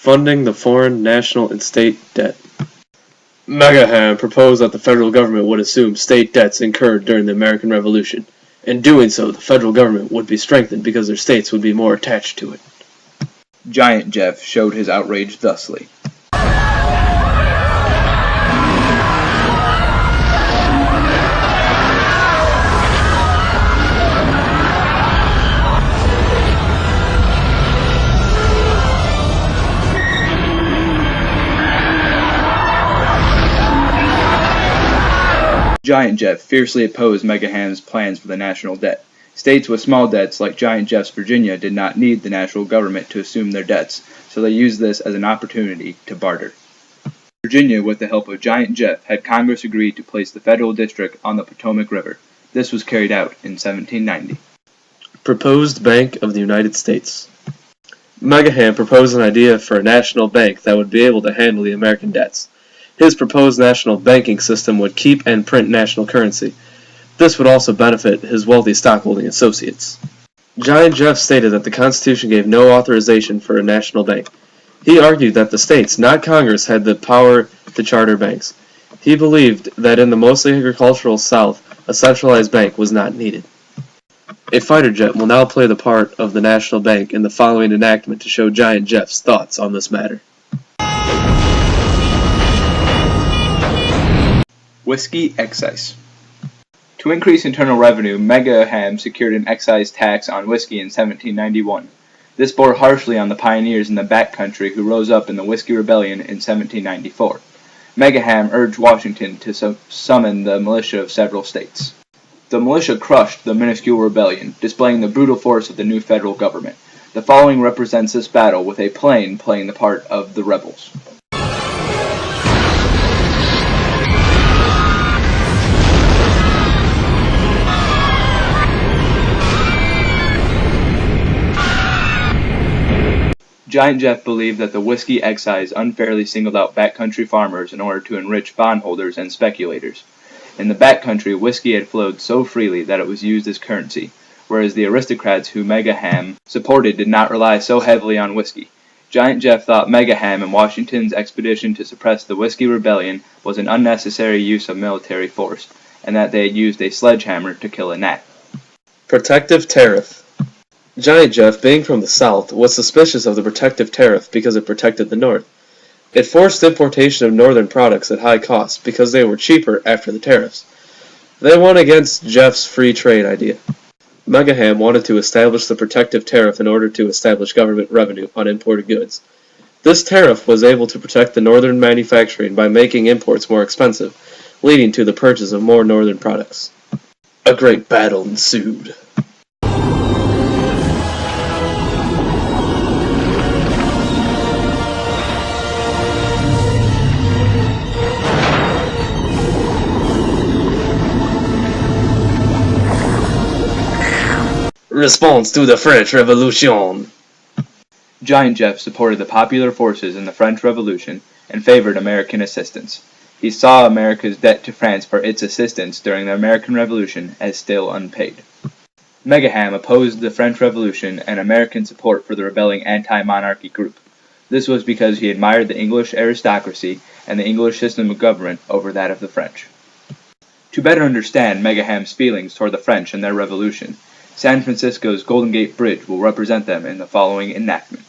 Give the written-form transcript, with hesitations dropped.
Funding the foreign, national, and state debt. Megaham proposed that the federal government would assume state debts incurred during the American Revolution. In doing so, the federal government would be strengthened because their states would be more attached to it. Giant Jeff showed his outrage thusly. Giant Jeff fiercely opposed Megaham's plans for the national debt. States with small debts, like Giant Jeff's Virginia, did not need the national government to assume their debts, so they used this as an opportunity to barter. Virginia, with the help of Giant Jeff, had Congress agree to place the federal district on the Potomac River. This was carried out in 1790. Proposed Bank of the United States. Megaham proposed an idea for a national bank that would be able to handle the American debts. His proposed national banking system would keep and print national currency. This would also benefit his wealthy stockholding associates. Giant Jeff stated that the Constitution gave no authorization for a national bank. He argued that the states, not Congress, had the power to charter banks. He believed that in the mostly agricultural South, a centralized bank was not needed. A fighter jet will now play the part of the national bank in the following enactment to show Giant Jeff's thoughts on this matter. Whiskey excise. To increase internal revenue, Megaham secured an excise tax on whiskey in 1791. This bore harshly on the pioneers in the back country who rose up in the Whiskey Rebellion in 1794. Megaham urged Washington to summon the militia of several states. The militia crushed the minuscule rebellion, displaying the brutal force of the new federal government. The following represents this battle with a plane playing the part of the rebels. Giant Jeff believed that the whiskey excise unfairly singled out backcountry farmers in order to enrich bondholders and speculators. In the backcountry, whiskey had flowed so freely that it was used as currency, whereas the aristocrats who Megaham supported did not rely so heavily on whiskey. Giant Jeff thought Megaham and Washington's expedition to suppress the Whiskey Rebellion was an unnecessary use of military force, and that they had used a sledgehammer to kill a gnat. Protective Tariff. Giant Jeff, being from the South, was suspicious of the protective tariff because it protected the North. It forced importation of northern products at high cost because they were cheaper after the tariffs. They won against Jeff's free trade idea. Megaham wanted to establish the protective tariff in order to establish government revenue on imported goods. This tariff was able to protect the northern manufacturing by making imports more expensive, leading to the purchase of more northern products. A great battle ensued. Response to the French Revolution. Giant Jeff supported the popular forces in the French Revolution and favored American assistance. He saw America's debt to France for its assistance during the American Revolution as still unpaid. Megaham opposed the French Revolution and American support for the rebelling anti-monarchy group. This was because he admired the English aristocracy and the English system of government over that of the French. To better understand Megaham's feelings toward the French and their revolution, San Francisco's Golden Gate Bridge will represent them in the following enactment.